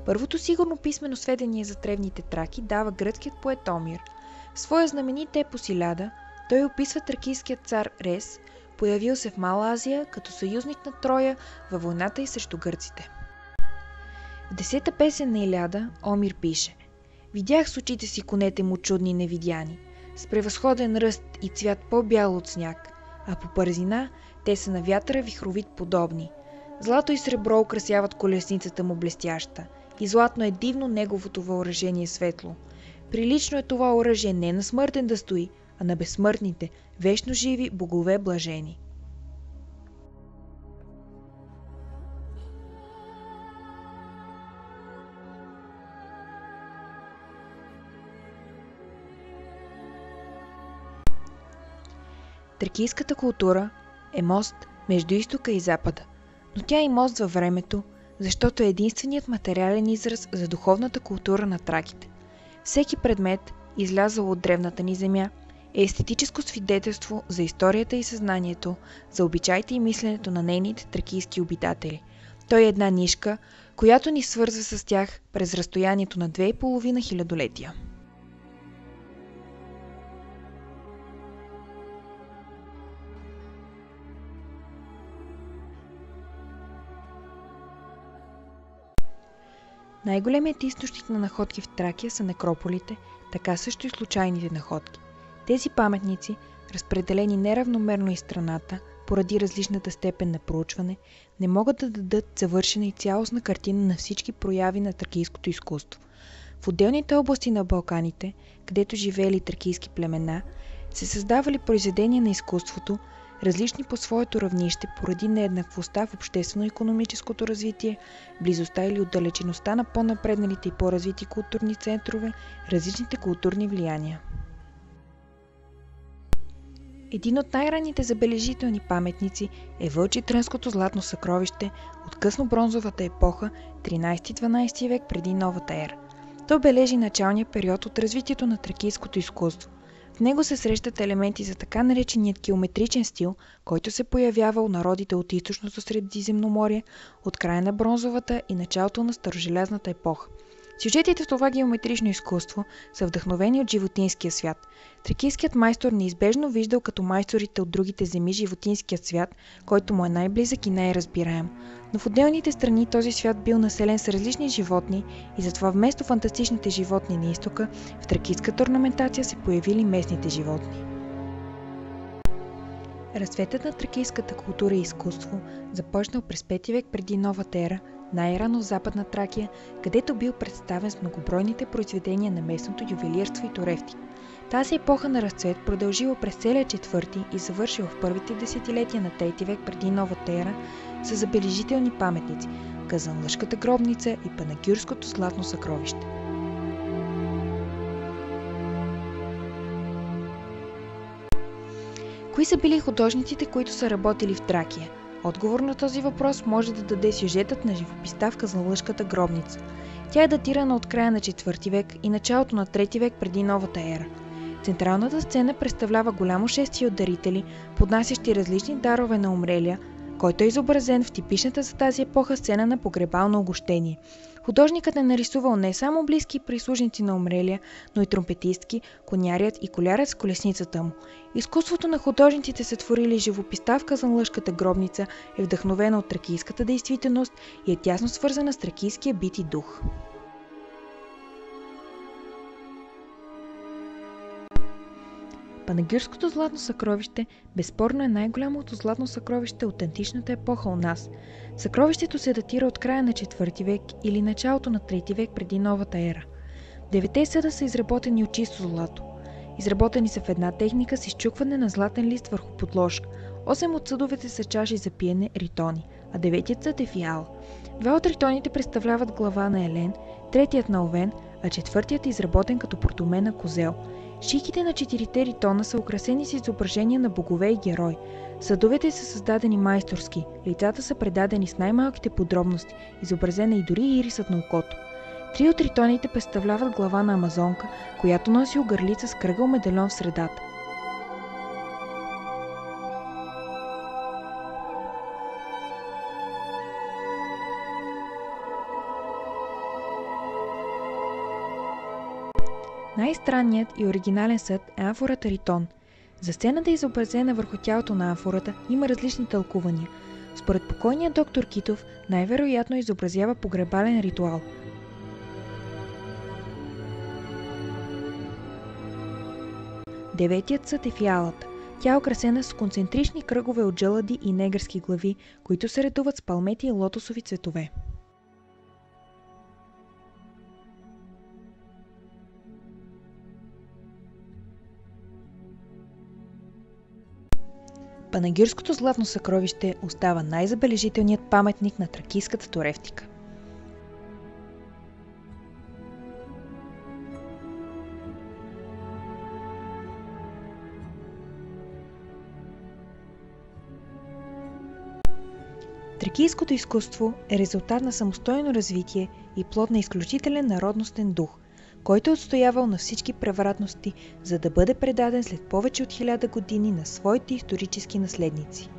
Първото сигурно писмено сведение за древните траки дава гръцкият поет Омир. В своя знаменит епос Иляда той описва тракийският цар Рес, появил се в Мала Азия като съюзник на Троя във войната й срещу гърците. В 10-та песен на Иляда Омир пише: „Видях с очите си конете му чудни невидяни, с превъзходен ръст и цвят по-бял от сняг, а по бързина те са на вятъра вихровит подобни. Злато и сребро украсяват колесницата му блестяща, и златно е дивно неговото въоръжение светло. Прилично е това оръжие не на смъртен да стои, а на безсмъртните, вечно живи богове блажени.“ Тракийската култура е мост между изтока и запада, но тя е и мост във времето, защото е единственият материален израз за духовната култура на траките. Всеки предмет, излязъл от древната ни земя, е естетическо свидетелство за историята и съзнанието, за обичаите и мисленето на нейните тракийски обитатели. Той е една нишка, която ни свързва с тях през разстоянието на 2,5 хилядолетия. Най-големият източник на находки в Тракия са некрополите, така също и случайните находки. Тези паметници, разпределени неравномерно из страната, поради различната степен на проучване, не могат да дадат завършена и цялостна картина на всички прояви на тракийското изкуство. В отделните области на Балканите, където живеели тракийски племена, се създавали произведения на изкуството, различни по своето равнище поради нееднаквостта в обществено-икономическото развитие, близостта или отдалечеността на по-напредналите и по-развити културни центрове, различните културни влияния. Един от най-ранните забележителни паметници е Вълчитрънското златно съкровище от късно бронзовата епоха 13-12 век преди новата ера. То бележи началния период от развитието на тракийското изкуство. В него се срещат елементи за така нареченият геометричен стил, който се появява у народите от източното Средиземноморие от края на бронзовата и началото на старожелязната епоха. Сюжетите в това геометрично изкуство са вдъхновени от животинския свят. Тракийският майстор неизбежно виждал като майсторите от другите земи животинският свят, който му е най-близък и най-разбираем. Но в отделните страни този свят бил населен с различни животни и затова вместо фантастичните животни на изтока, в тракийската орнаментация се появили местните животни. Разцветът на тракийската култура и изкуство започнал през 5 век преди новата ера, най-рано в Западна Тракия, където бил представен с многобройните произведения на местното ювелирство и торевти. Тази епоха на разцвет продължила през целия 4 и завършила в първите десетилетия на 3 век преди новата ера с забележителни паметници – Казанлъшката гробница и Панагюрското златно съкровище. Кои са били художниците, които са работили в Тракия? Отговор на този въпрос може да даде сюжетът на живописта в Казанлъшката гробница. Тя е датирана от края на 4 век и началото на 3 век преди новата ера. Централната сцена представлява голямо шествие от дарители, поднасящи различни дарове на умрелия, който е изобразен в типичната за тази епоха сцена на погребално угощение. Художникът е нарисувал не само близки прислужници на умрелия, но и тромпетистки, конярят и колярят с колесницата му. Изкуството на художниците сътворили живописта в Казанлъшката гробница е вдъхновено от тракийската действителност и е тясно свързана с тракийския бит и дух. Панагюрското златно съкровище безспорно е най-голямото златно съкровище от античната епоха у нас. Съкровището се датира от края на 4 век или началото на 3 век преди новата ера. 9 съда са изработени от чисто злато. Изработени са в една техника с изчукване на златен лист върху подложка. 8 от съдовете са чаши за пиене ритони, а 9-тият съд е фиал. 2 от ритоните представляват глава на елен, 3-тият на овен, а 4-тият е изработен като портоме на козел. Шийките на 4-те ритона са украсени с изображения на богове и герои. Съдовете са създадени майсторски, лицата са предадени с най-малките подробности, изобразена и дори ирисът на окото. 3 от ритоните представляват глава на амазонка, която носи огърлица с кръгъл медальон в средата. Най-странният и оригинален съд е амфората Ритон. За сцената, изобразена върху тялото на амфората, има различни тълкувания. Според покойния доктор Китов, най-вероятно изобразява погребален ритуал. Деветият съд е фиалата. Тя е украсена с концентрични кръгове от жълъди и негърски глави, които се редуват с палмети и лотосови цветове. Панагюрското златно съкровище остава най-забележителният паметник на тракийската Торевтика. Тракийското изкуство е резултат на самостойно развитие и плод на изключителен народностен дух, който е отстоявал на всички превратности, за да бъде предаден след повече от 1000 години на своите исторически наследници.